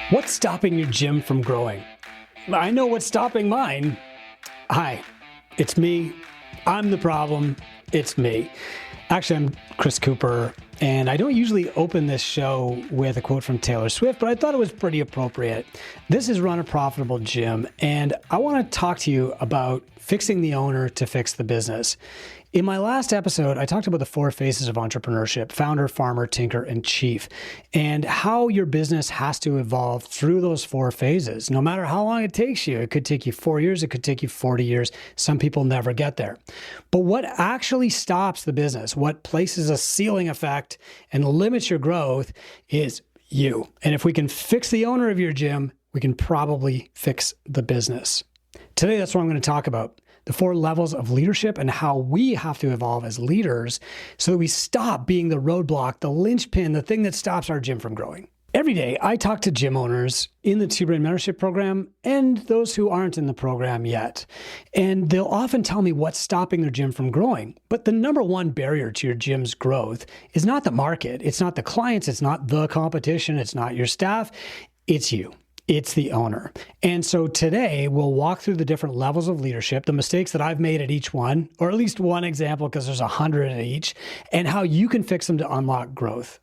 What's stopping your gym from growing? I know what's stopping mine. Hi, it's me. I'm the problem. It's me. Actually, I'm Chris Cooper, and I don't usually open this show with a quote from Taylor Swift, but I thought it was pretty appropriate. This is Run a Profitable Gym, and I want to talk to you about fixing the owner to fix the business. In my last episode, I talked about the 4 phases of entrepreneurship: founder, farmer, tinker, and chief, and how your business has to evolve through those 4 phases. No matter how long it takes you, it could take you 4 years, it could take you 40 years. Some people never get there. But what actually stops the business, what places a ceiling effect and limits your growth, is you. And if we can fix the owner of your gym, we can probably fix the business. Today, that's what I'm going to talk about: the 4 levels of leadership and how we have to evolve as leaders so that we stop being the roadblock, the linchpin, the thing that stops our gym from growing. Every day, I talk to gym owners in the Two-Brain Mentorship Program and those who aren't in the program yet. And they'll often tell me what's stopping their gym from growing. But the number one barrier to your gym's growth is not the market. It's not the clients. It's not the competition. It's not your staff. It's you. It's the owner. And so today we'll walk through the different levels of leadership, the mistakes that I've made at each one, or at least one example, because there's 100 at each, and how you can fix them to unlock growth.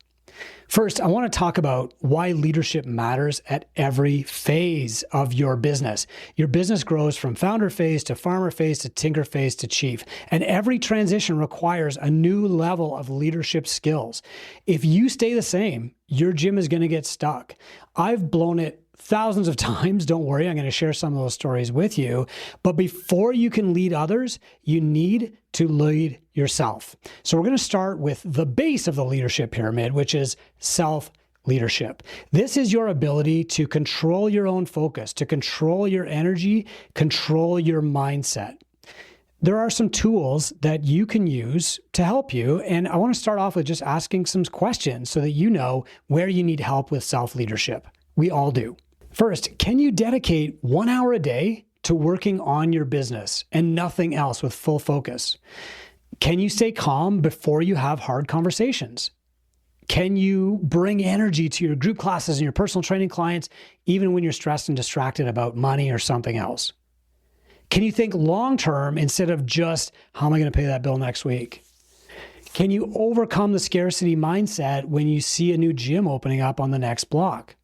First, I want to talk about why leadership matters at every phase of your business. Your business grows from founder phase to farmer phase to tinker phase to chief. And every transition requires a new level of leadership skills. If you stay the same, your gym is going to get stuck. I've blown it thousands of times. Don't worry, I'm going to share some of those stories with you. But before you can lead others, you need to lead yourself. So we're going to start with the base of the leadership pyramid, which is self-leadership. This is your ability to control your own focus, to control your energy, control your mindset. There are some tools that you can use to help you, and I want to start off with just asking some questions so that you know where you need help with self-leadership. We all do. First, can you dedicate 1 hour a day to working on your business and nothing else with full focus? Can you stay calm before you have hard conversations? Can you bring energy to your group classes and your personal training clients even when you're stressed and distracted about money or something else? Can you think long-term instead of just, how am I going to pay that bill next week? Can you overcome the scarcity mindset when you see a new gym opening up on the next block?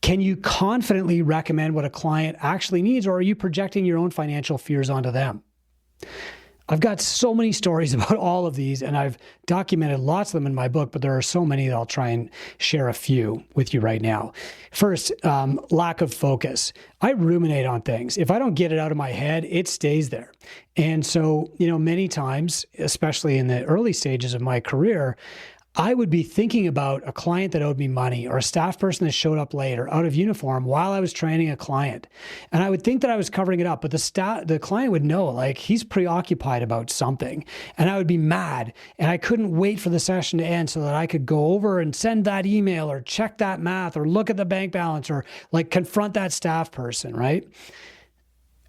Can you confidently recommend what a client actually needs, or are you projecting your own financial fears onto them? I've got so many stories about all of these, and I've documented lots of them in my book, but there are so many that I'll try and share a few with you right now. First, lack of focus. I ruminate on things. If I don't get it out of my head, it stays there. And so, many times, especially in the early stages of my career, I would be thinking about a client that owed me money, or a staff person that showed up late or out of uniform while I was training a client. And I would think that I was covering it up, but the client would know, like, he's preoccupied about something. And I would be mad, and I couldn't wait for the session to end so that I could go over and send that email or check that math or look at the bank balance or confront that staff person, right?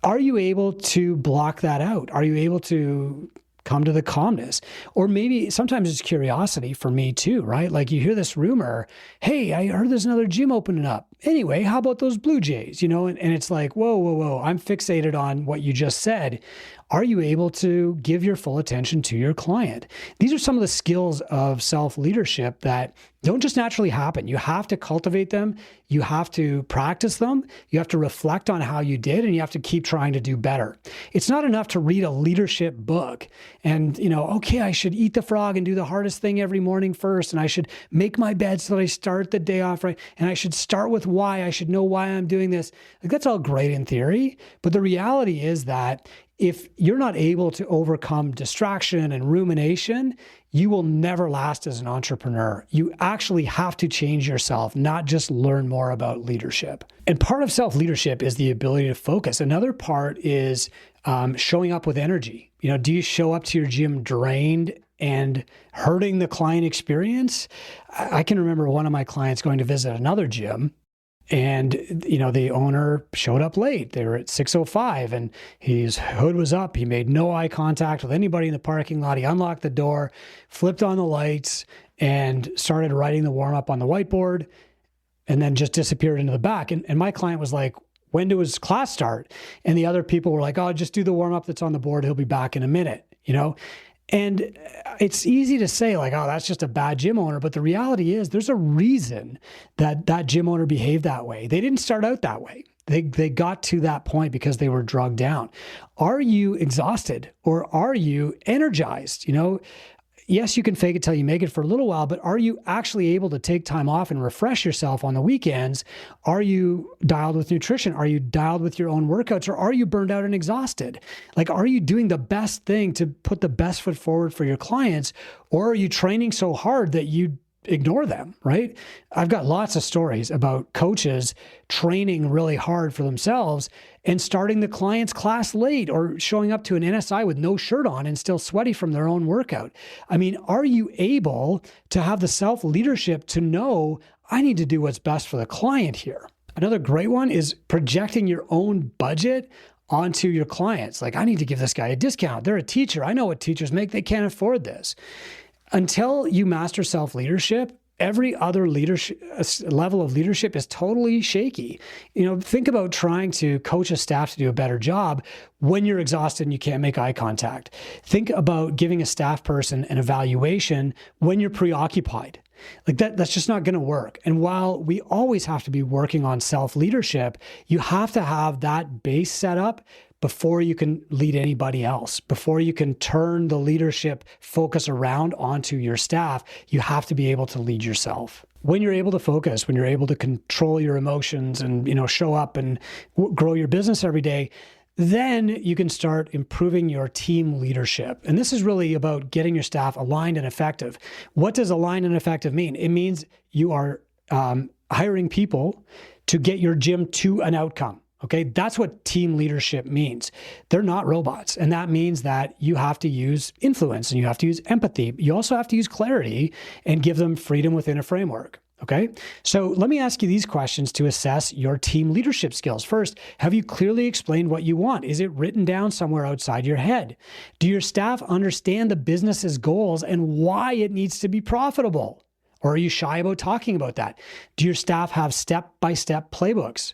Are you able to block that out? Are you able to come to the calmness? Or maybe sometimes it's curiosity for me too, right? Like, you hear this rumor, hey, I heard there's another gym opening up. Anyway, how about those Blue Jays? And it's like, whoa, I'm fixated on what you just said. Are you able to give your full attention to your client? These are some of the skills of self-leadership that don't just naturally happen. You have to cultivate them. You have to practice them. You have to reflect on how you did, and you have to keep trying to do better. It's not enough to read a leadership book and, okay, I should eat the frog and do the hardest thing every morning first, and I should make my bed so that I start the day off right, and I should start with why. I should know why I'm doing this. That's all great in theory, but the reality is that if you're not able to overcome distraction and rumination, you will never last as an entrepreneur. You actually have to change yourself, not just learn more about leadership. And part of self-leadership is the ability to focus. Another part is showing up with energy. Do you show up to your gym drained and hurting the client experience? I can remember one of my clients going to visit another gym, and, the owner showed up late. They were at 6:05 and his hood was up. He made no eye contact with anybody in the parking lot. He unlocked the door, flipped on the lights, and started writing the warm-up on the whiteboard. and then just disappeared into the back. And my client was like, when does class start? And the other people were like, oh, just do the warm up that's on the board. He'll be back in a minute, And it's easy to say like, oh, that's just a bad gym owner. But the reality is there's a reason that that gym owner behaved that way. They didn't start out that way. They got to that point because they were drugged down. Are you exhausted or are you energized? Yes, you can fake it till you make it for a little while, but are you actually able to take time off and refresh yourself on the weekends? Are you dialed with nutrition? Are you dialed with your own workouts, or are you burned out and exhausted? Like, are you doing the best thing to put the best foot forward for your clients, or are you training so hard that you ignore them, right? I've got lots of stories about coaches training really hard for themselves and starting the client's class late or showing up to an NSI with no shirt on and still sweaty from their own workout. I mean, are you able to have the self-leadership to know I need to do what's best for the client here? Another great one is projecting your own budget onto your clients. Like, I need to give this guy a discount. They're a teacher. I know what teachers make. They can't afford this. Until you master self-leadership, every other leadership level of leadership is totally shaky. Think about trying to coach a staff to do a better job when you're exhausted and you can't make eye contact. Think about giving a staff person an evaluation when you're preoccupied. Like that's just not going to work. And while we always have to be working on self-leadership, you have to have that base set up before you can lead anybody else, before you can turn the leadership focus around onto your staff. You have to be able to lead yourself. When you're able to focus, when you're able to control your emotions and, show up and grow your business every day, then you can start improving your team leadership. And this is really about getting your staff aligned and effective. What does aligned and effective mean? It means you are hiring people to get your gym to an outcome. Okay, that's what team leadership means. They're not robots. And that means that you have to use influence and you have to use empathy. You also have to use clarity and give them freedom within a framework. Okay, so let me ask you these questions to assess your team leadership skills. First, have you clearly explained what you want? Is it written down somewhere outside your head? Do your staff understand the business's goals and why it needs to be profitable? Or are you shy about talking about that? Do your staff have step-by-step playbooks?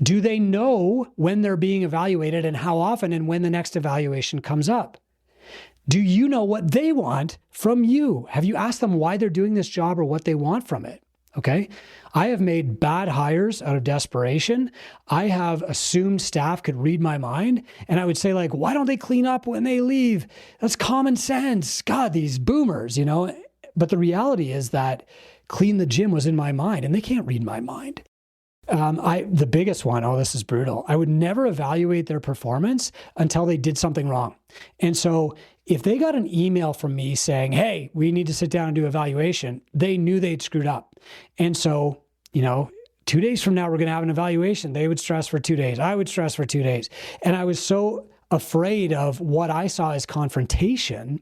Do they know when they're being evaluated and how often and when the next evaluation comes up? Do you know what they want from you? Have you asked them why they're doing this job or what they want from it? Okay. I have made bad hires out of desperation. I have assumed staff could read my mind. And I would say like, why don't they clean up when they leave? That's common sense. God, these boomers, But the reality is that clean the gym was in my mind and they can't read my mind. The biggest one, this is brutal. I would never evaluate their performance until they did something wrong. And so if they got an email from me saying, hey, we need to sit down and do evaluation, they knew they'd screwed up. And so, 2 days from now, we're going to have an evaluation. They would stress for 2 days. I would stress for 2 days. And I was so afraid of what I saw as confrontation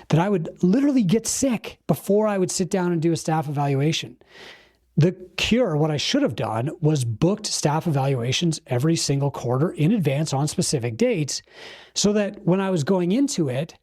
that I would literally get sick before I would sit down and do a staff evaluation. The cure, what I should have done, was booked staff evaluations every single quarter in advance on specific dates so that when I was going into it,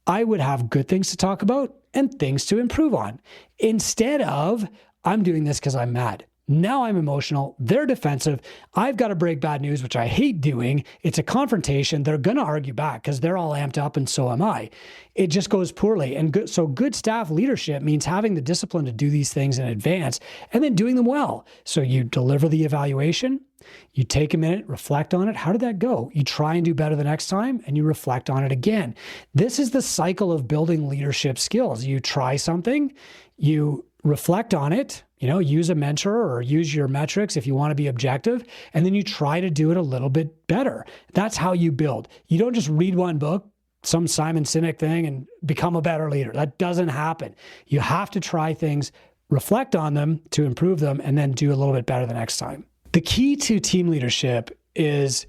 I would have good things to talk about and things to improve on. Instead of, I'm doing this because I'm mad. Now I'm emotional. They're defensive. I've got to break bad news, which I hate doing. It's a confrontation. They're going to argue back because they're all amped up and so am I. It just goes poorly. And good staff leadership means having the discipline to do these things in advance and then doing them well. So you deliver the evaluation, you take a minute, reflect on it. How did that go? You try and do better the next time and you reflect on it again. This is the cycle of building leadership skills. You try something, you reflect on it, use a mentor or use your metrics if you want to be objective, and then you try to do it a little bit better. That's how you build. You don't just read one book, some Simon Sinek thing, and become a better leader. That doesn't happen. You have to try things, reflect on them to improve them, and then do a little bit better the next time. The key to team leadership is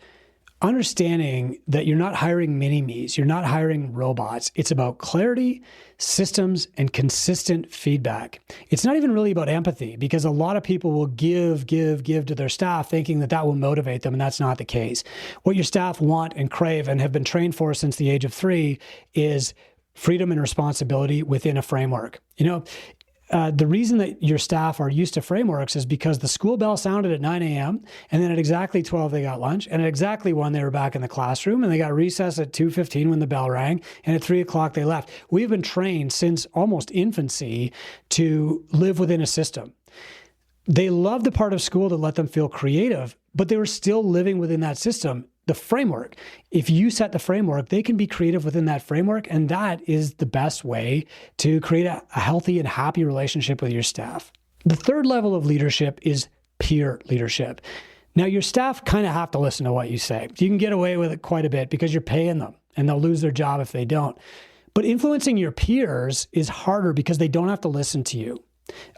understanding that you're not hiring mini-me's, you're not hiring robots. It's about clarity, systems, and consistent feedback. It's not even really about empathy because a lot of people will give to their staff thinking that will motivate them, and that's not the case. What your staff want and crave and have been trained for since the age of 3 is freedom and responsibility within a framework. the reason that your staff are used to frameworks is because the school bell sounded at 9 a.m. and then at exactly 12 they got lunch, and at exactly 1 they were back in the classroom, and they got recess at 2:15 when the bell rang, and at 3 o'clock they left. We've been trained since almost infancy to live within a system. They loved the part of school that let them feel creative, but they were still living within that system, the framework. If you set the framework, they can be creative within that framework, and that is the best way to create a healthy and happy relationship with your staff. The third level of leadership is peer leadership. Now, your staff kind of have to listen to what you say. You can get away with it quite a bit because you're paying them, and they'll lose their job if they don't. But influencing your peers is harder because they don't have to listen to you.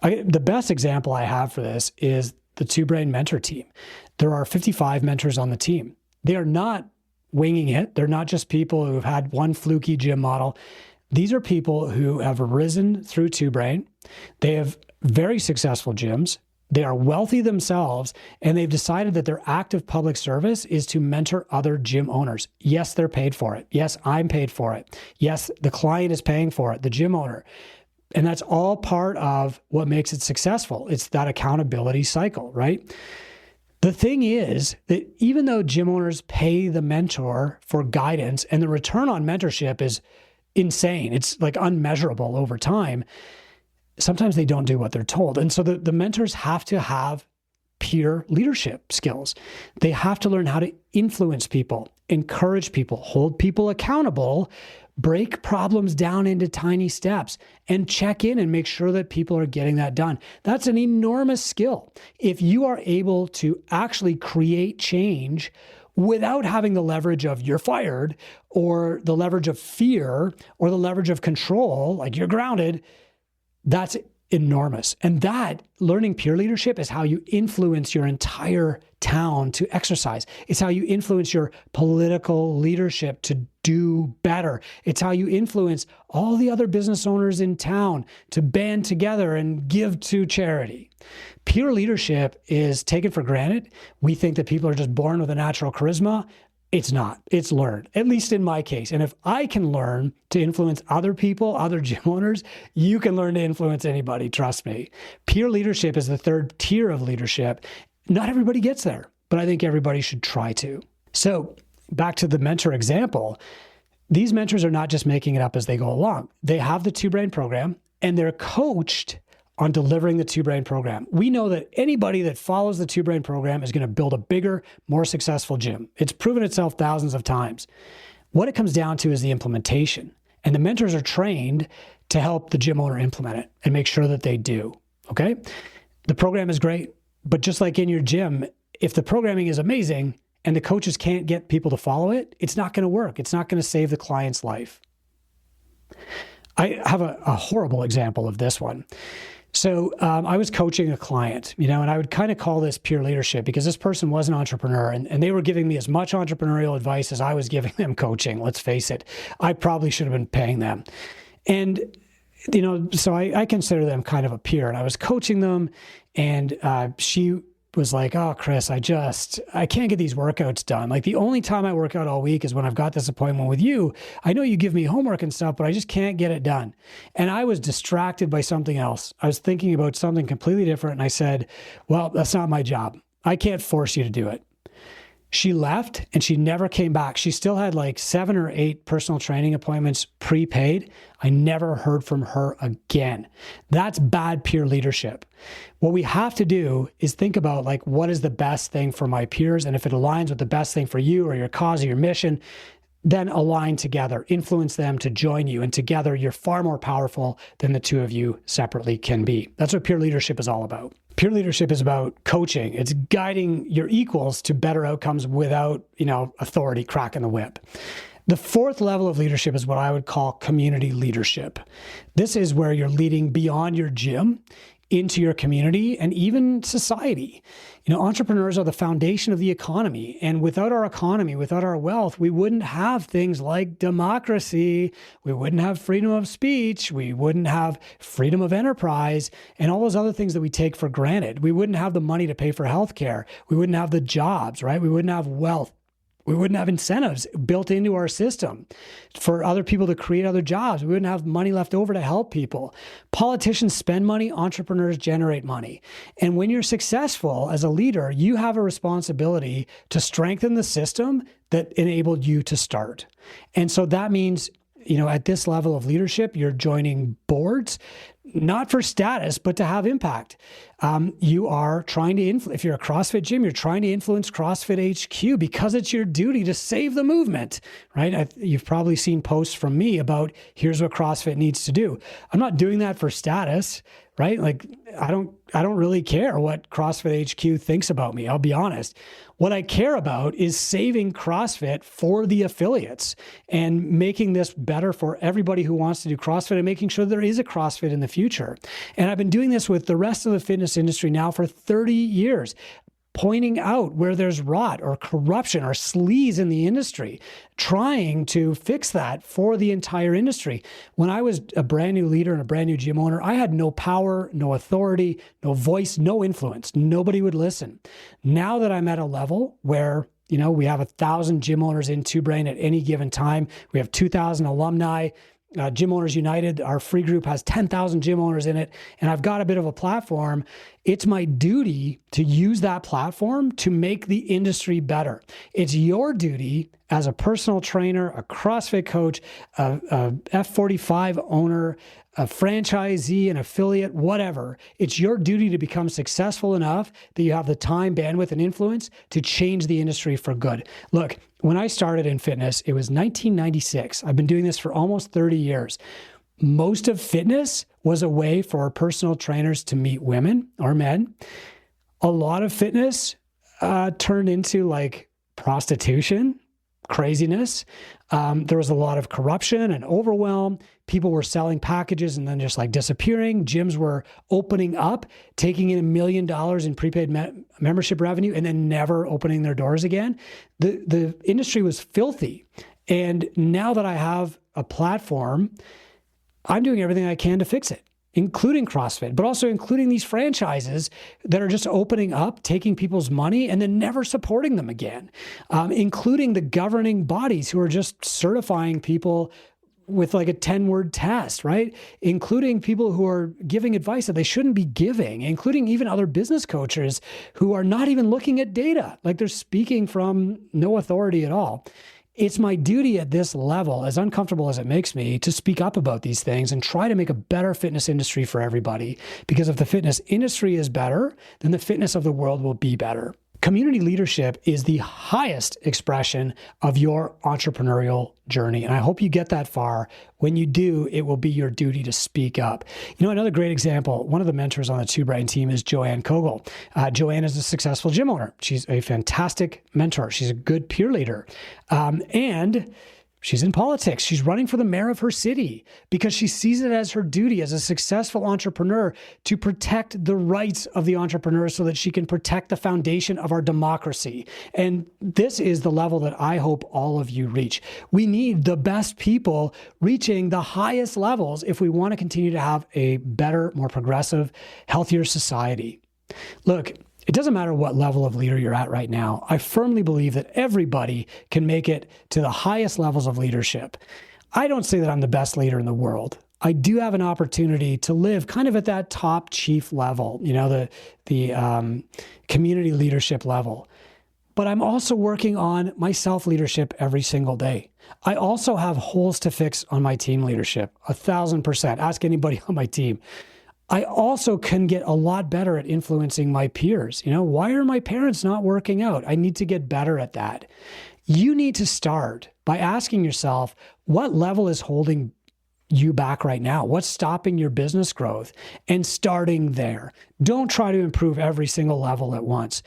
The best example I have for this is the Two Brain Mentor team. There are 55 mentors on the team. They are not winging it. They're not just people who have had one fluky gym model. These are people who have risen through Two Brain. They have very successful gyms. They are wealthy themselves, and they've decided that their act of public service is to mentor other gym owners. Yes, they're paid for it. Yes, I'm paid for it. Yes, the client is paying for it, the gym owner. And that's all part of what makes it successful. It's that accountability cycle, right? The thing is that even though gym owners pay the mentor for guidance and the return on mentorship is insane, it's like unmeasurable over time, sometimes they don't do what they're told. And so the mentors have to have peer leadership skills. They have to learn how to influence people, encourage people, hold people accountable, break problems down into tiny steps, and check in and make sure that people are getting that done. That's an enormous skill. If you are able to actually create change without having the leverage of you're fired, or the leverage of fear, or the leverage of control, like you're grounded, that's enormous. And that learning peer leadership is how you influence your entire town to exercise. It's how you influence your political leadership to do better. It's how you influence all the other business owners in town to band together and give to charity. Peer leadership is taken for granted. We think that people are just born with a natural charisma. It's not. It's learned, at least in my case. And if I can learn to influence other people, other gym owners, you can learn to influence anybody, trust me. Peer leadership is the third tier of leadership. Not everybody gets there, but I think everybody should try to. So back to the mentor example, these mentors are not just making it up as they go along. They have the Two Brain program, and they're coached on delivering the Two Brain program. We know that anybody that follows the Two Brain program is going to build a bigger, more successful gym. It's proven itself thousands of times. What it comes down to is the implementation. And the mentors are trained to help the gym owner implement it and make sure that they do. Okay? The program is great, but just like in your gym, if the programming is amazing and the coaches can't get people to follow it, it's not going to work. It's not going to save the client's life. I have a horrible example of this one. So I was coaching a client, and I would kind of call this peer leadership because this person was an entrepreneur, and they were giving me as much entrepreneurial advice as I was giving them coaching. Let's face it, I probably should have been paying them. And, so I consider them kind of a peer, and I was coaching them, and she was like, oh, Chris, I can't get these workouts done. Like the only time I work out all week is when I've got this appointment with you. I know you give me homework and stuff, but I just can't get it done. And I was distracted by something else. I was thinking about something completely different. And I said, well, that's not my job. I can't force you to do it. She left and she never came back. She still had like 7 or 8 personal training appointments prepaid. I never heard from her again. That's bad peer leadership. What we have to do is think about like, what is the best thing for my peers? And if it aligns with the best thing for you or your cause or your mission, then align together, influence them to join you. And together you're far more powerful than the two of you separately can be. That's what peer leadership is all about. Peer leadership is about coaching. It's guiding your equals to better outcomes without, authority cracking the whip. The fourth level of leadership is what I would call community leadership. This is where you're leading beyond your gym into your community and even society. Entrepreneurs are the foundation of the economy. And without our economy, without our wealth, we wouldn't have things like democracy. We wouldn't have freedom of speech. We wouldn't have freedom of enterprise and all those other things that we take for granted. We wouldn't have the money to pay for healthcare. We wouldn't have the jobs, right? We wouldn't have wealth. We wouldn't have incentives built into our system for other people to create other jobs. We wouldn't have money left over to help people. Politicians spend money, entrepreneurs generate money. And when you're successful as a leader, you have a responsibility to strengthen the system that enabled you to start. And so that means, at this level of leadership, you're joining boards, not for status, but to have impact. You are trying to influence, if you're a CrossFit gym, you're trying to influence CrossFit HQ because it's your duty to save the movement, right? You've probably seen posts from me about here's what CrossFit needs to do. I'm not doing that for status, right? Like I don't really care what CrossFit HQ thinks about me. I'll be honest. What I care about is saving CrossFit for the affiliates and making this better for everybody who wants to do CrossFit and making sure there is a CrossFit in the future. And I've been doing this with the rest of the fitness industry now for 30 years, pointing out where there's rot or corruption or sleaze in the industry, trying to fix that for the entire industry. When I was a brand new leader and a brand new gym owner, I had no power, no authority, no voice, no influence. Nobody would listen. Now that I'm at a level where we have 1,000 gym owners in Two Brain at any given time, we have 2,000 alumni. Gym Owners United, our free group has 10,000 gym owners in it, and I've got a bit of a platform. It's my duty to use that platform to make the industry better. It's your duty as a personal trainer, a CrossFit coach, a F45 owner, a franchisee, an affiliate, whatever. It's your duty to become successful enough that you have the time, bandwidth, and influence to change the industry for good. Look, when I started in fitness, it was 1996. I've been doing this for almost 30 years. Most of fitness was a way for personal trainers to meet women or men. A lot of fitness turned into like prostitution, craziness. There was a lot of corruption and overwhelm. People were selling packages and then just like disappearing. Gyms were opening up, taking in $1 million in prepaid membership revenue and then never opening their doors again. The industry was filthy. And now that I have a platform, I'm doing everything I can to fix it, including CrossFit, but also including these franchises that are just opening up, taking people's money, and then never supporting them again, including the governing bodies who are just certifying people with like a 10-word test, right? Including people who are giving advice that they shouldn't be giving, including even other business coaches who are not even looking at data, like they're speaking from no authority at all. It's my duty at this level, as uncomfortable as it makes me, to speak up about these things and try to make a better fitness industry for everybody. Because if the fitness industry is better, then the fitness of the world will be better. Community leadership is the highest expression of your entrepreneurial journey. And I hope you get that far. When you do, it will be your duty to speak up. Another great example, one of the mentors on the Two Brain team is Joanne Kogel. Joanne is a successful gym owner. She's a fantastic mentor. She's a good peer leader. And she's in politics. She's running for the mayor of her city because she sees it as her duty as a successful entrepreneur to protect the rights of the entrepreneur so that she can protect the foundation of our democracy. And this is the level that I hope all of you reach. We need the best people reaching the highest levels if we want to continue to have a better, more progressive, healthier society. Look, it doesn't matter what level of leader you're at right now. I firmly believe that everybody can make it to the highest levels of leadership. I don't say that I'm the best leader in the world. I do have an opportunity to live kind of at that top chief level, the community leadership level. But I'm also working on my self-leadership every single day. I also have holes to fix on my team leadership, 1,000%. Ask anybody on my team. I also can get a lot better at influencing my peers. Why are my parents not working out? I need to get better at that. You need to start by asking yourself, what level is holding you back right now? What's stopping your business growth? And starting there. Don't try to improve every single level at once.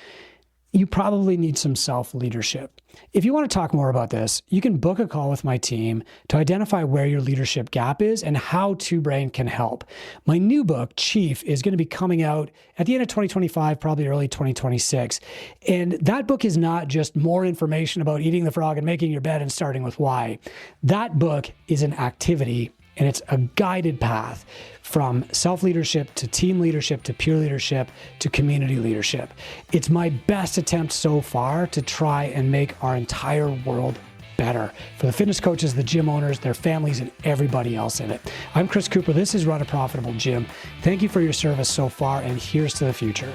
You probably need some self-leadership. If you want to talk more about this, you can book a call with my team to identify where your leadership gap is and how Two Brain can help. My new book, Chief, is going to be coming out at the end of 2025, probably early 2026. And that book is not just more information about eating the frog and making your bed and starting with why. That book is an activity and it's a guided path from self-leadership to team leadership to peer leadership to community leadership. It's my best attempt so far to try and make our entire world better for the fitness coaches, the gym owners, their families, and everybody else in it. I'm Chris Cooper. This is Run a Profitable Gym. Thank you for your service so far, and here's to the future.